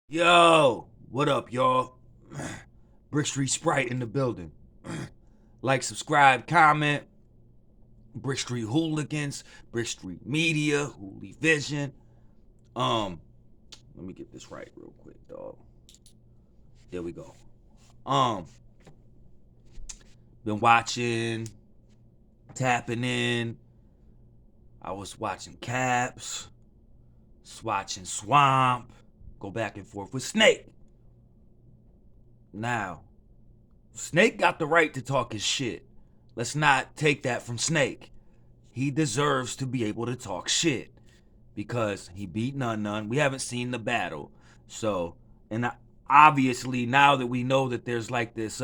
Yo, what up, y'all? Brick Street Sprite in the building. Like, subscribe, comment. Brick Street Hooligans, Brick Street Media, Hooli Vision. Um, Let me get this right real quick, dog. There we go. Um, been watching, tapping in. I was watching Caps, watching Swamp, go back and forth with Snake. Now, Snake got the right to talk his shit. Let's not take that from Snake. He deserves to be able to talk shit because he beat Nun. We haven't seen the battle. So, and obviously now that we know that there's like this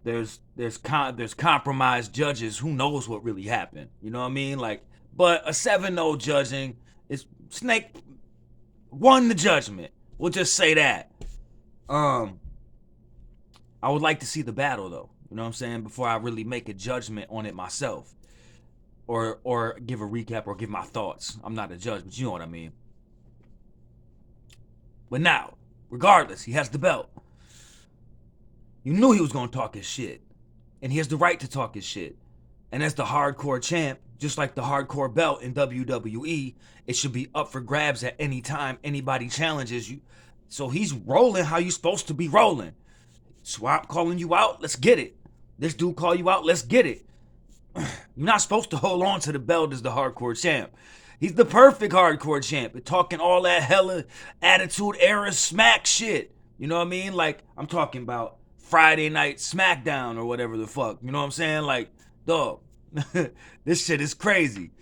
there's compromised judges, who knows what really happened. You know what I mean? Like, but a 7-0 judging is Snake won the judgment. We'll just say that. I would like to see the battle though. You know what I'm saying? Before I really make a judgment on it myself. Or give a recap or give my thoughts. I'm not a judge, but you know what I mean. But now, regardless, he has the belt. You knew he was gonna talk his shit. And he has the right to talk his shit. And as the hardcore champ, just like the hardcore belt in WWE, it should be up for grabs at any time anybody challenges you. So he's rolling how you supposed to be rolling. Swamp calling you out, let's get it. This dude call you out, let's get it. You're not supposed to hold on to the belt as the hardcore champ. He's the perfect hardcore champ. But talking all that hella attitude era smack shit. You know what I mean? Like, I'm talking about Friday Night SmackDown or whatever the fuck. You know what I'm saying? Like, dog, this shit is crazy.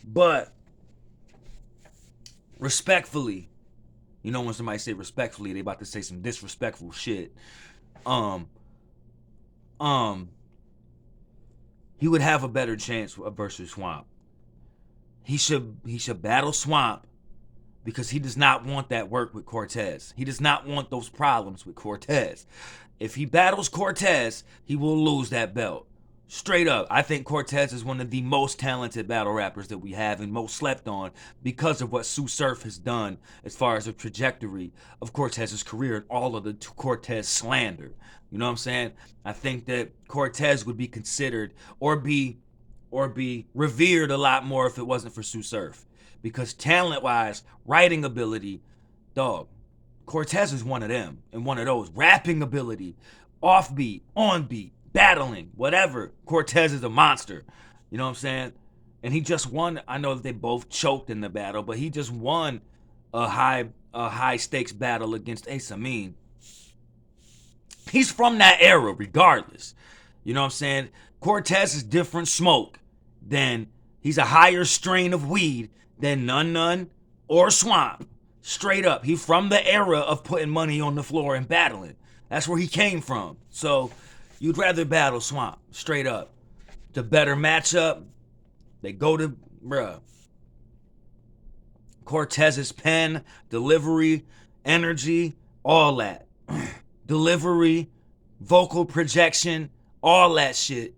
But respectfully, you know when somebody say respectfully, they about to say some disrespectful shit. Um, um, he would have a better chance versus Swamp. He should battle Swamp because he does not want that work with Cortez. He does not want those problems with Cortez. If he battles Cortez, he will lose that belt. Straight up, I think Cortez is one of the most talented battle rappers that we have and most slept on because of what Sue Surf has done as far as the trajectory of Cortez's career and all of the Cortez slander. You know what I'm saying? I think that Cortez would be considered or be revered a lot more if it wasn't for Sue Surf. Because talent-wise, writing ability, dog, Cortez is one of them and one of those. Rapping ability, offbeat, on beat, battling, whatever. Cortez is a monster. You know what I'm saying? And he just won. I know that they both choked in the battle, but he just won a high stakes battle against Ace Amin. He's from that era, regardless. You know what I'm saying? Cortez is different smoke than he's a higher strain of weed than Nun or Swamp. Straight up. He's from the era of putting money on the floor and battling. That's where he came from. So you'd rather battle Swamp, straight up. The better matchup, they go to, bruh. Cortez's pen, delivery, energy, all that. Delivery, vocal projection, all that shit.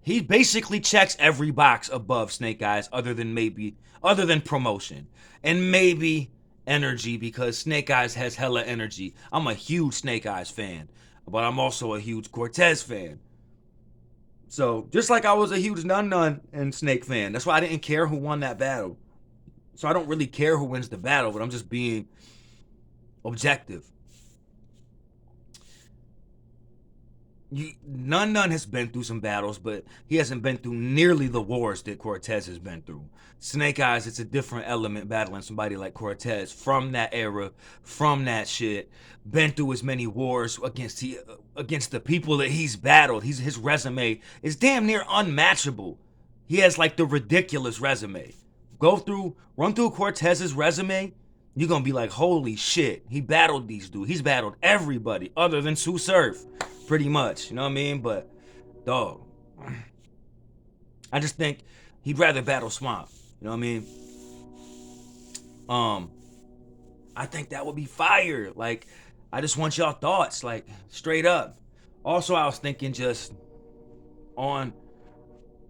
He basically checks every box above Snake Eyez other than promotion. And maybe energy, because Snake Eyez has hella energy. I'm a huge Snake Eyez fan, but I'm also a huge Cortez fan. So, just like I was a huge Nun and Snake fan. That's why I didn't care who won that battle. So I don't really care who wins the battle, but I'm just being objective. Nun has been through some battles, but he hasn't been through nearly the wars that Cortez has been through. Snake Eyez, it's a different element battling somebody like Cortez from that era, from that shit. Been through as many wars against the people that he's battled. His resume is damn near unmatchable. He has like the ridiculous resume. Run through Cortez's resume. You're gonna be like, holy shit, he battled these dudes. He's battled everybody other than Sue Surf. Pretty much, you know what I mean? But, dog, I just think he'd rather battle Swamp. You know what I mean? I think that would be fire. Like, I just want y'all thoughts, like, straight up. Also, I was thinking just on,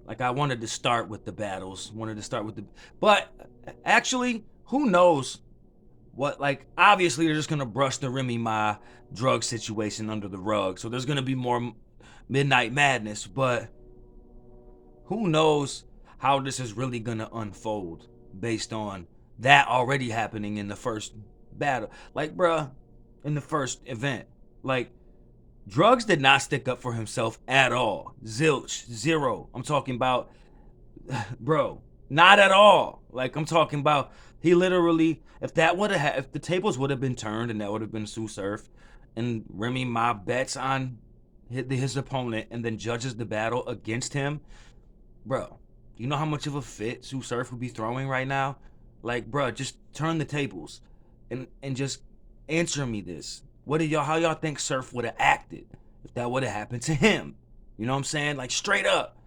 like, I wanted to start with the battles. But, actually, who knows what, like, obviously they're just gonna brush the Remy Ma drug situation under the rug, so there's gonna be more Midnight Madness, but who knows how this is really gonna unfold based on that already happening in the first battle. Like, bruh, in the first event, like, drugs did not stick up for himself at all. Zilch, zero. I'm talking about, bro, not at all. Like, I'm talking about, he literally, if that would have, if the tables would have been turned and that would have been Sue Surf, and Remy Ma bets on his opponent and then judges the battle against him, bro, you know how much of a fit Sue Surf would be throwing right now? Like, bro, just turn the tables and just answer me this. How y'all think Surf would have acted if that would have happened to him? You know what I'm saying? Like, straight up.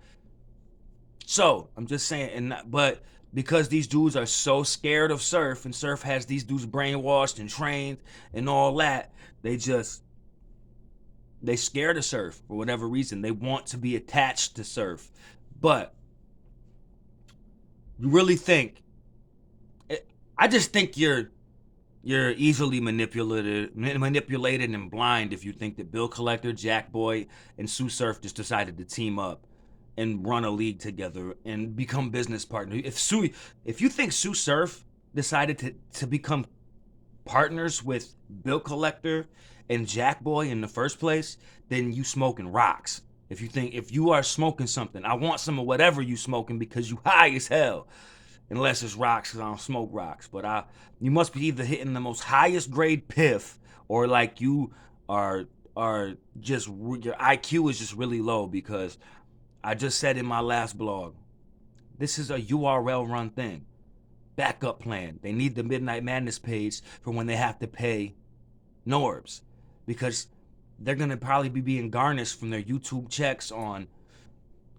So I'm just saying, but because these dudes are so scared of Surf, and Surf has these dudes brainwashed and trained and all that, they scared of Surf for whatever reason. They want to be attached to Surf, but you really think? I just think you're easily manipulated and blind if you think that Bill Collector, Jack Boy, and Sue Surf just decided to team up and run a league together and become business partners. If you think Sue Surf decided to become partners with Bill Collector and Jack Boy in the first place, then you smoking rocks. If you are smoking something, I want some of whatever you smoking because you high as hell. Unless it's rocks, because I don't smoke rocks. But you must be either hitting the most highest grade piff, or like you are just, your IQ is just really low, because I just said in my last blog, this is a URL run thing. Backup plan. They need the Midnight Madness page for when they have to pay Norbs, because they're gonna probably be being garnished from their YouTube checks on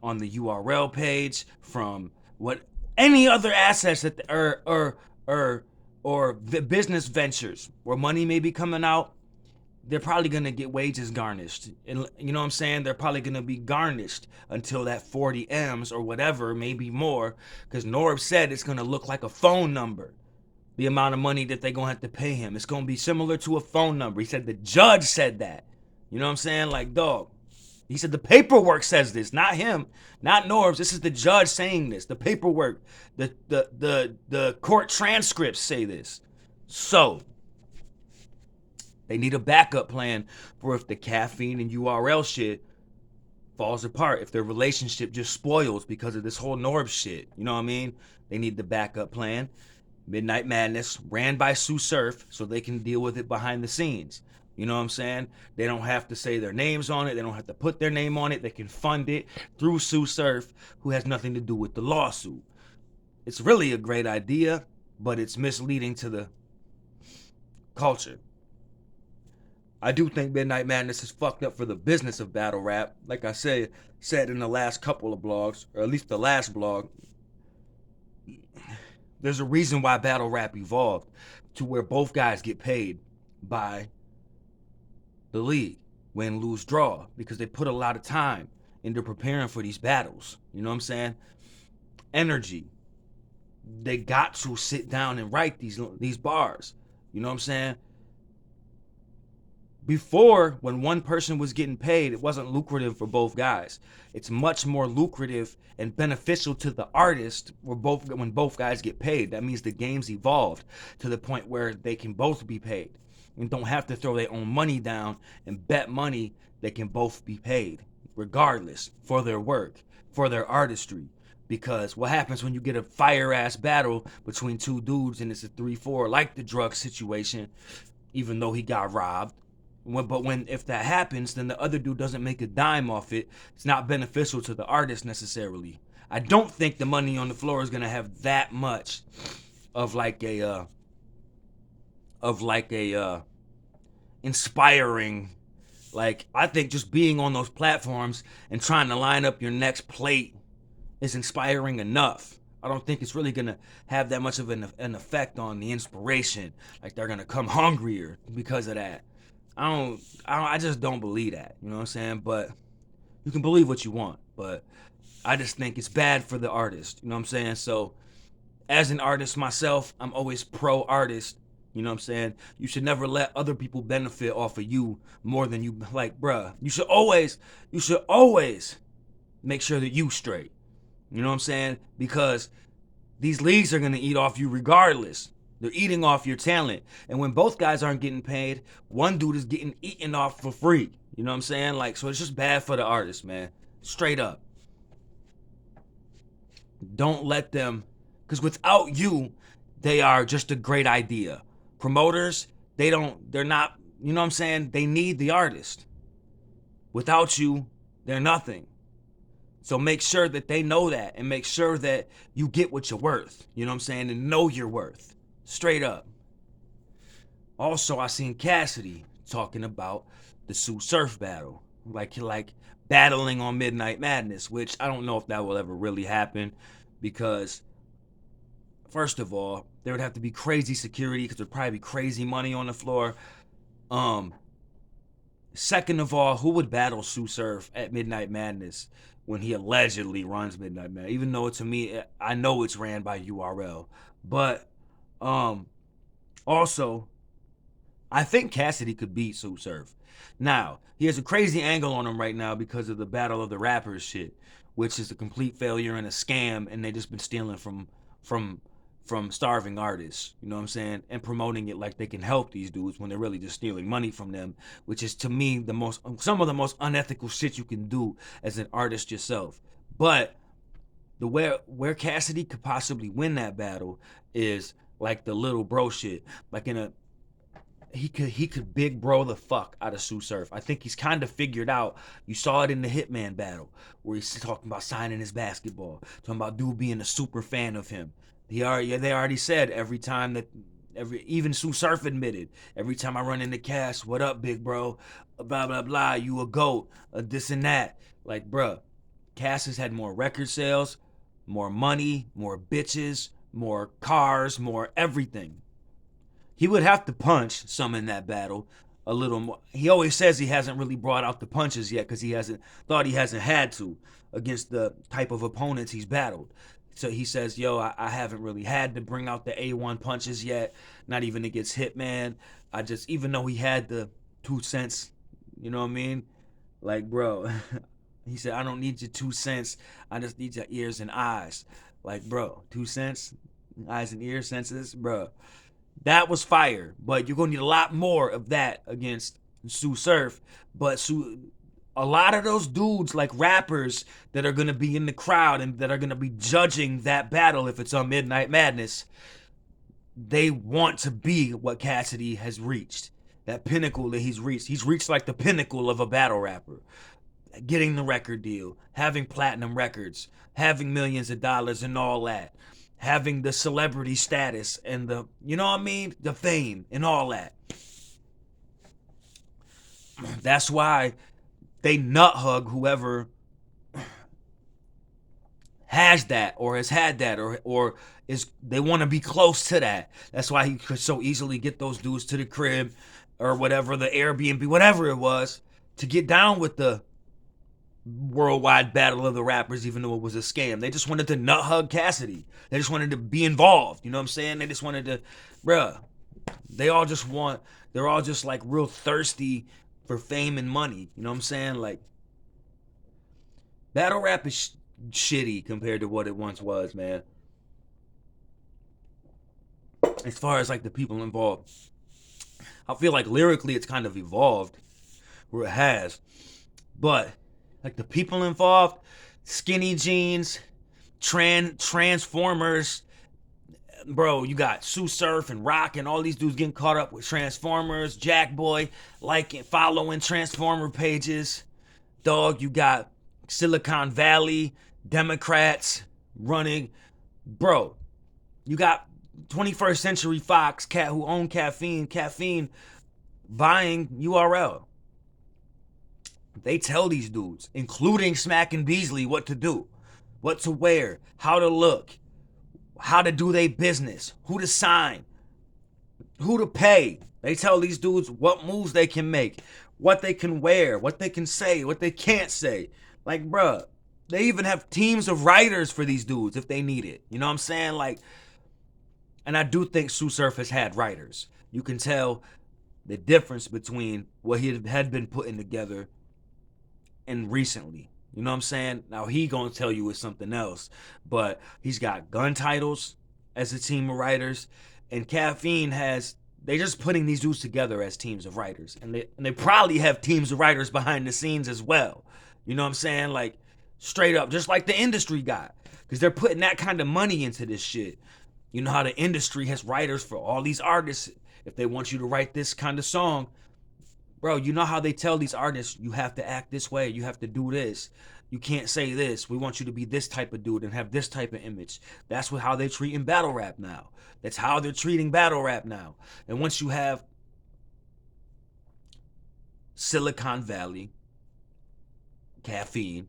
the URL page, from what any other assets that or the business ventures where money may be coming out. They're probably gonna get wages garnished, and you know what I'm saying. They're probably gonna be garnished until that 40 M's or whatever, maybe more, because Norb said it's gonna look like a phone number. The amount of money that they're gonna have to pay him, it's gonna be similar to a phone number. He said the judge said that. You know what I'm saying? Like, dog. He said the paperwork says this, not him, not Norbs. This is the judge saying this. The paperwork, the court transcripts say this. So they need a backup plan for if the caffeine and URL shit falls apart, if their relationship just spoils because of this whole Norbs shit. You know what I mean? They need the backup plan. Midnight Madness ran by Sue Surf so they can deal with it behind the scenes. You know what I'm saying? They don't have to say their names on it. They don't have to put their name on it. They can fund it through Sue Surf, who has nothing to do with the lawsuit. It's really a great idea, but it's misleading to the culture. I do think Midnight Madness is fucked up for the business of battle rap. Like I said in the last couple of blogs, or at least the last blog, there's a reason why battle rap evolved to where both guys get paid by the league, win, lose, draw, because they put a lot of time into preparing for these battles. You know what I'm saying? Energy. They got to sit down and write these bars. You know what I'm saying? Before, when one person was getting paid, it wasn't lucrative for both guys. It's much more lucrative and beneficial to the artist when both guys get paid. That means the game's evolved to the point where they can both be paid and don't have to throw their own money down and bet money. They can both be paid regardless for their work, for their artistry. Because what happens when you get a fire-ass battle between two dudes and it's a 3-4, like the drug situation, even though he got robbed. If that happens, then the other dude doesn't make a dime off it. It's not beneficial to the artist necessarily. I don't think the money on the floor is gonna have that much of like a inspiring. Like, I think just being on those platforms and trying to line up your next plate is inspiring enough. I don't think it's really gonna have that much of an effect on the inspiration. Like, they're gonna come hungrier because of that. I just don't believe that. You know what I'm saying? But you can believe what you want. But I just think it's bad for the artist. You know what I'm saying? So, as an artist myself, I'm always pro artist. You know what I'm saying? You should never let other people benefit off of you more than you, like, bruh. You should always make sure that you straight. You know what I'm saying? Because these leagues are gonna eat off you regardless. They're eating off your talent. And when both guys aren't getting paid, one dude is getting eaten off for free. You know what I'm saying? Like, so it's just bad for the artist, man. Straight up. Don't let them, because without you, they are just a great idea. Promoters, they're not, you know what I'm saying? They need the artist. Without you, they're nothing. So make sure that they know that, and make sure that you get what you're worth. You know what I'm saying? And know your worth. Straight up. Also, I seen Cassidy talking about the Sue Surf battle. Like battling on Midnight Madness, which I don't know if that will ever really happen, because first of all, there would have to be crazy security, because there'd probably be crazy money on the floor. Second of all, who would battle Sue Surf at Midnight Madness when he allegedly runs Midnight Madness? Even though, to me, I know it's ran by URL. But also, I think Cassidy could beat Sue Surf. Now, he has a crazy angle on him right now because of the Battle of the Rappers shit, which is a complete failure and a scam, and they just been stealing from starving artists, you know what I'm saying, and promoting it like they can help these dudes when they're really just stealing money from them, which is, to me, some of the most unethical shit you can do as an artist yourself. But the where Cassidy could possibly win that battle is like the little bro shit, like he could big bro the fuck out of Sue Surf. I think he's kind of figured out. You saw it in the Hitman battle where he's talking about signing his basketball, talking about dude being a super fan of him. They already said even Sue Surf admitted, every time I run into Cass, what up, big bro? Blah blah blah. You a goat? This and that. Like, bruh, Cass has had more record sales, more money, more bitches, more cars, more everything. He would have to punch some in that battle a little more. He always says he hasn't really brought out the punches yet because he hasn't had to against the type of opponents he's battled. So he says, yo, I haven't really had to bring out the A1 punches yet, not even against Hitman. Even though he had the 2 cents, you know what I mean? Like, bro, he said, I don't need your 2 cents. I just need your ears and eyes. Like, bro, 2 cents, eyes and ear senses, bro. That was fire, but you're going to need a lot more of that against Sue Surf. But a lot of those dudes, like rappers that are going to be in the crowd and that are going to be judging that battle if it's on Midnight Madness, they want to be what Cassidy has reached. That pinnacle that he's reached. He's reached like the pinnacle of a battle rapper. Getting the record deal, having platinum records, having millions of dollars and all that. Having the celebrity status and the, you know what I mean? The fame and all that. That's why they nut hug whoever has that or has had that or is, they want to be close to that. That's why he could so easily get those dudes to the crib or whatever, the Airbnb, whatever it was, to get down with the worldwide battle of the rappers, even though it was a scam. They just wanted to nut hug Cassidy. They just wanted to be involved. You know what I'm saying? They just wanted to, bruh. They're all just like real thirsty for fame and money. You know what I'm saying? Like, battle rap is shitty compared to what it once was, man. As far as like the people involved, I feel like lyrically it's kind of evolved, or it has, but like the people involved, skinny jeans, Transformers, bro, you got Sue Surf and Rock and all these dudes getting caught up with Transformers, Jackboy, liking, following Transformer pages. Dog, you got Silicon Valley, Democrats running. Bro, you got 21st Century Fox, who own Caffeine buying URL. They tell these dudes, including Smack and Beasley, what to do, what to wear, how to look, how to do their business, who to sign, who to pay. They tell these dudes what moves they can make, what they can wear, what they can say, what they can't say. Like, bruh, they even have teams of writers for these dudes if they need it. You know what I'm saying? Like, and I do think Sue Surf has had writers. You can tell the difference between what he had been putting together and recently. You know what I'm saying? Now he gonna tell you it's something else, but he's got gun titles as a team of writers, and Caffeine has. They just putting these dudes together as teams of writers, and they probably have teams of writers behind the scenes as well. You know what I'm saying? Like straight up, just like the industry got, because they're putting that kind of money into this shit. You know how the industry has writers for all these artists. If they want you to write this kind of song, bro, you know how they tell these artists, you have to act this way, you have to do this, you can't say this, we want you to be this type of dude and have this type of image. That's how they're treating battle rap now. That's how they're treating battle rap now. And once you have Silicon Valley, Caffeine,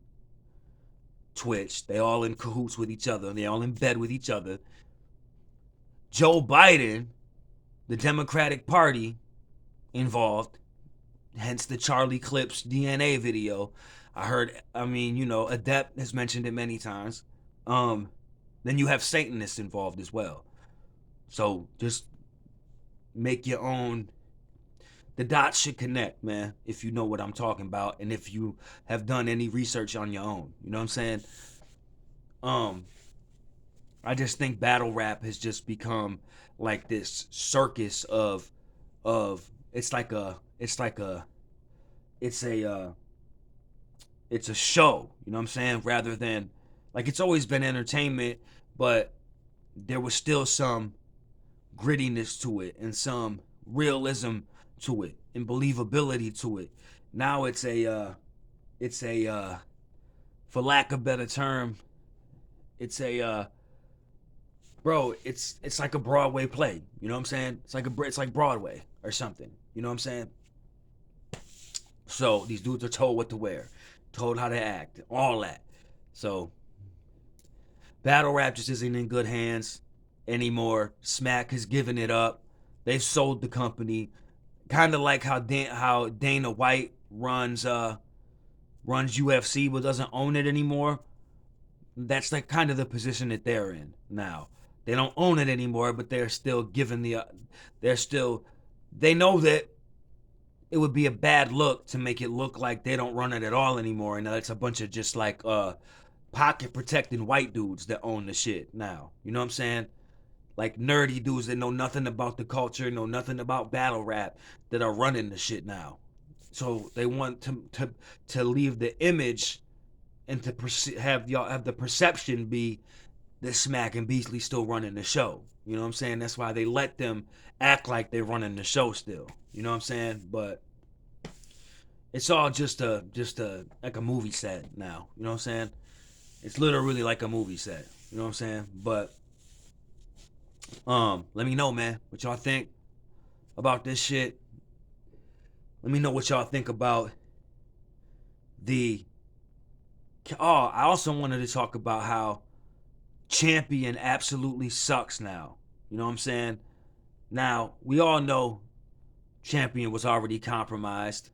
Twitch, they all in cahoots with each other, they all in bed with each other. Joe Biden, the Democratic Party, involved, hence the Charlie Clips DNA video. Adept has mentioned it many times. Then you have Satanists involved as well. So just make your own. The dots should connect, man, if you know what I'm talking about, and if you have done any research on your own. You know what I'm saying? I just think battle rap has just become like this circus of it's a show, you know what I'm saying? Rather than, like, it's always been entertainment, but there was still some grittiness to it and some realism to it and believability to it. Now it's a for lack of a better term, it's like a Broadway play. You know what I'm saying? It's like Broadway or something. You know what I'm saying? So these dudes are told what to wear, told how to act, all that. So battle rap just isn't in good hands anymore. Smack has given it up. They've sold the company, kind of like how Dana White runs UFC but doesn't own it anymore. That's like kind of the position that they're in now. They don't own it anymore, but they're still giving they know that it would be a bad look to make it look like they don't run it at all anymore, and that's a bunch of just like pocket protecting white dudes that own the shit now. You know what I'm saying? Like nerdy dudes that know nothing about the culture, know nothing about battle rap, that are running the shit now. So they want to leave the image and to have the perception be that Smack and Beasley still running the show. You know what I'm saying? That's why they let them act like they're running the show still. You know what I'm saying? But it's all just like a movie set now. You know what I'm saying? It's literally like a movie set. You know what I'm saying? But let me know, man, what y'all think about this shit. Let me know what y'all think about I also wanted to talk about how Champion absolutely sucks now. You know what I'm saying? Now, we all know Champion was already compromised.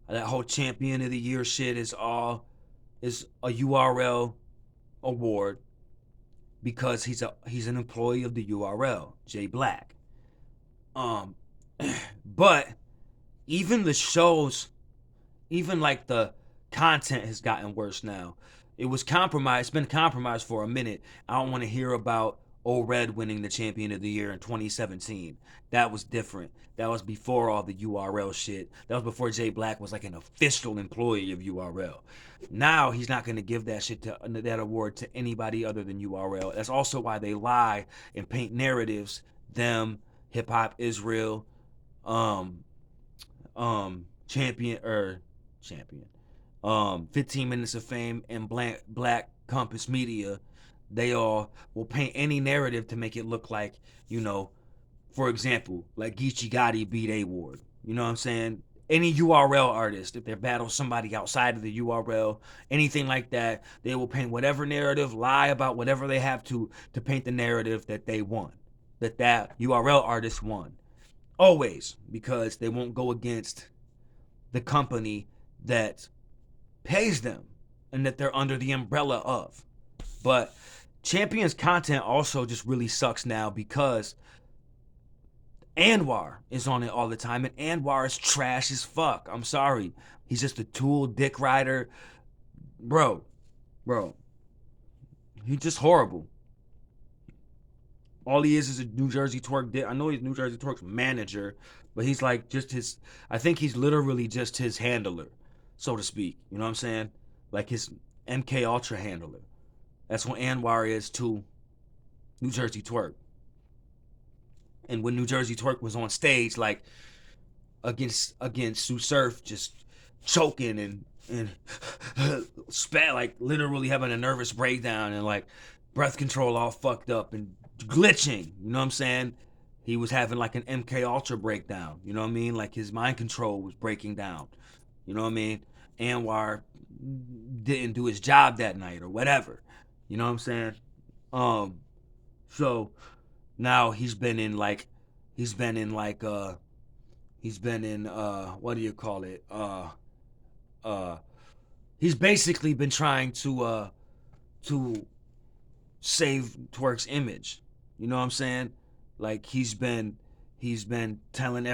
That whole Champion of the Year shit is a URL award because he's an employee of the URL, Jay Black. But even the shows, even like the content has gotten worse now. It was compromised. It's been compromised for a minute. I don't want to hear about Red winning the Champion of the Year in 2017. That was different. That was before all the URL shit. That was before Jay Black was like an official employee of URL. Now he's not going to give that award to anybody other than URL. That's also why they lie and paint narratives. Them, Hip Hop Israel, Champion. 15 Minutes of Fame and Black Compass Media, they all will paint any narrative to make it look like, for example, like Geechee Gotti beat A-Ward. You know what I'm saying? Any URL artist, if they battle somebody outside of the URL, anything like that, they will paint whatever narrative, lie about whatever they have to paint the narrative that they won, that URL artist won. Always, because they won't go against the company that pays them and that they're under the umbrella of. But Champion's content also just really sucks now because Anwar is on it all the time, and Anwar is trash as fuck. I'm sorry. He's just a tool, dick rider. Bro, bro. He's just horrible. All he is a New Jersey Twerk dick. I know he's New Jersey Twerk's manager, but he's like just his, I think he's literally just his handler, so to speak. You know what I'm saying? Like his MK Ultra handler. That's what Anwar is to New Jersey Twerk. And when New Jersey Twerk was on stage, like against Sue Surf, just choking and spat, like literally having a nervous breakdown and like breath control all fucked up and glitching. You know what I'm saying? He was having like an MK Ultra breakdown. You know what I mean? Like his mind control was breaking down. You know what I mean? Anwar didn't do his job that night or whatever. You know what I'm saying? So now he's been in what do you call it? He's basically been trying to save Twerk's image. You know what I'm saying? Like he's been telling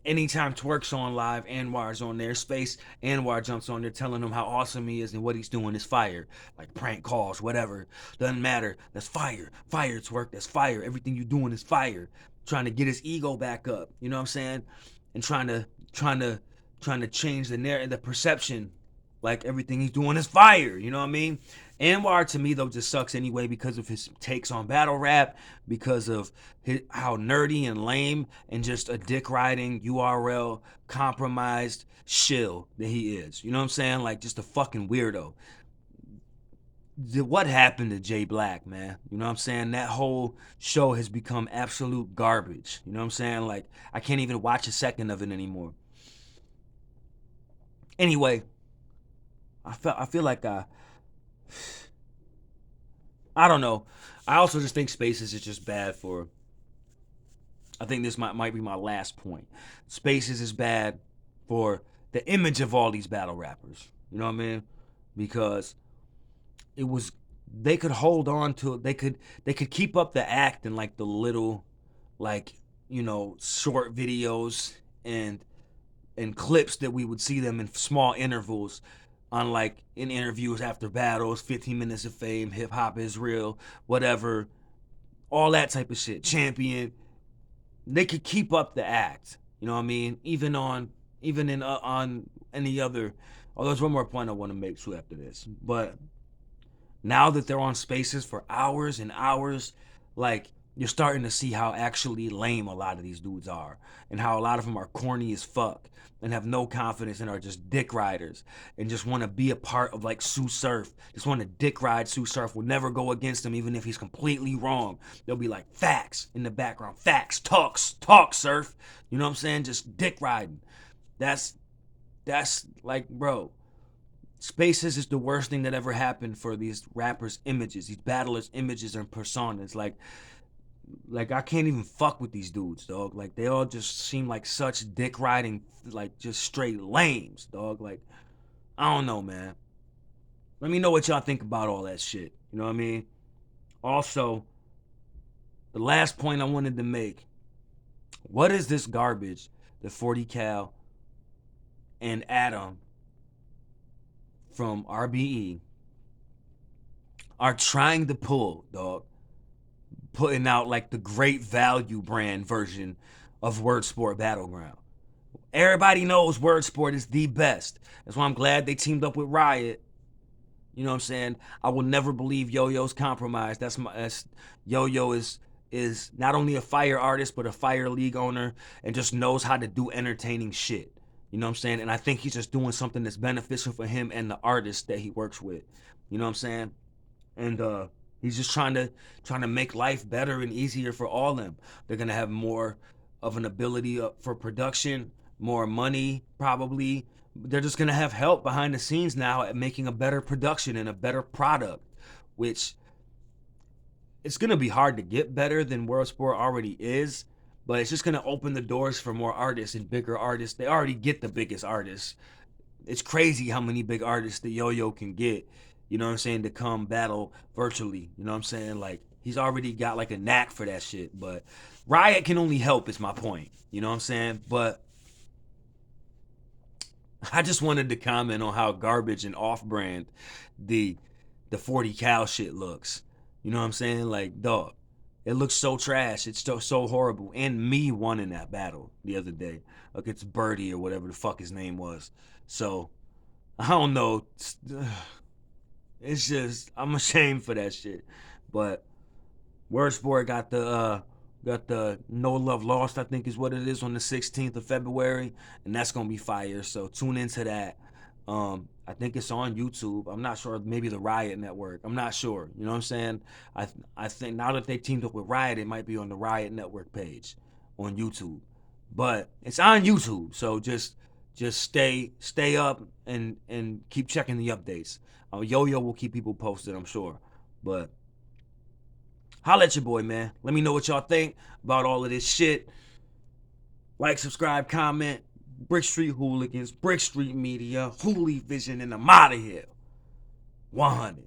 anytime Twerk's on live, Anwar's on their space, Anwar jumps on there telling him how awesome he is and what he's doing is fire. Like prank calls, whatever. Doesn't matter. That's fire. Fire, Twerk. That's fire. Everything you're doing is fire. Trying to get his ego back up. You know what I'm saying? And trying to change the perception. Like everything he's doing is fire. You know what I mean? Anwar to me though just sucks anyway because of his takes on battle rap, because of how nerdy and lame and just a dick riding URL compromised shill that he is. You know what I'm saying? Like just a fucking weirdo. What happened to Jay Black, man? You know what I'm saying? That whole show has become absolute garbage. You know what I'm saying? Like I can't even watch a second of it anymore. Anyway, I feel like I don't know. I also just think Spaces is just bad for. I think this might be my last point. Spaces is bad for the image of all these battle rappers. You know what I mean? Because they could hold on to it. They could keep up the act in like the little, like, you know, short videos and clips that we would see them in small intervals on like in interviews after battles, 15 minutes of fame, hip hop is real, whatever, all that type of shit. Champion. They could keep up the act. You know what I mean? Even on any other. Oh, there's one more point I want to make too after this. But now that they're on Spaces for hours and hours, like you're starting to see how actually lame a lot of these dudes are, and how a lot of them are corny as fuck and have no confidence and are just dick riders and just want to be a part of like Sue Surf. Just want to dick ride Sue Surf. Will never go against him even if he's completely wrong. They'll be like facts in the background. Facts, talk Surf. You know what I'm saying? Just dick riding. That's like, bro. Spaces is the worst thing that ever happened for these rappers' images, these battlers' images and personas. Like I can't even fuck with these dudes, dog. Like they all just seem like such dick riding, like just straight lames, dog. Like I don't know, man. Let me know what y'all think about all that shit. You know what I mean? Also, the last point I wanted to make: what is this garbage that 40 Cal and Adam from RBE are trying to pull, dog? Putting out like the Great Value brand version of Word Sport Battleground. Everybody knows Word Sport is the best. That's why I'm glad they teamed up with Riot. You know what I'm saying? I will never believe Yo-Yo's compromised. Yo-Yo is not only a fire artist but a fire league owner and just knows how to do entertaining shit. You know what I'm saying? And I think he's just doing something that's beneficial for him and the artists that he works with. You know what I'm saying? And he's just trying to make life better and easier for all of them. They're gonna have more of an ability for production, more money probably. They're just gonna have help behind the scenes now at making a better production and a better product, which it's gonna be hard to get better than World Sport already is. But it's just gonna open the doors for more artists and bigger artists. They already get the biggest artists. It's crazy how many big artists the Yo-Yo can get. You know what I'm saying, to come battle virtually. You know what I'm saying? Like, He's already got like a knack for that shit. But Riot can only help, is my point. You know what I'm saying? But I just wanted to comment on how garbage and off-brand the 40 cal shit looks. You know what I'm saying? Like, dog, it looks so trash. It's so horrible. And me won in that battle the other day against Birdie or whatever the fuck his name was. So I don't know. It's just, I'm ashamed for that shit. But Word Sport got the No Love Lost, I think is what it is, on the 16th of February, and that's gonna be fire. So tune into that. I think it's on YouTube. I'm not sure. Maybe the Riot Network. I'm not sure. You know what I'm saying? I think now that they teamed up with Riot, it might be on the Riot Network page on YouTube. But it's on YouTube, so just stay up and keep checking the updates. Yo-Yo will keep people posted, I'm sure. But holla at your boy, man. Let me know what y'all think about all of this shit. Like, subscribe, comment. Brick Street Hooligans, Brick Street Media, Hooli Vision, and I'm out of here. 100.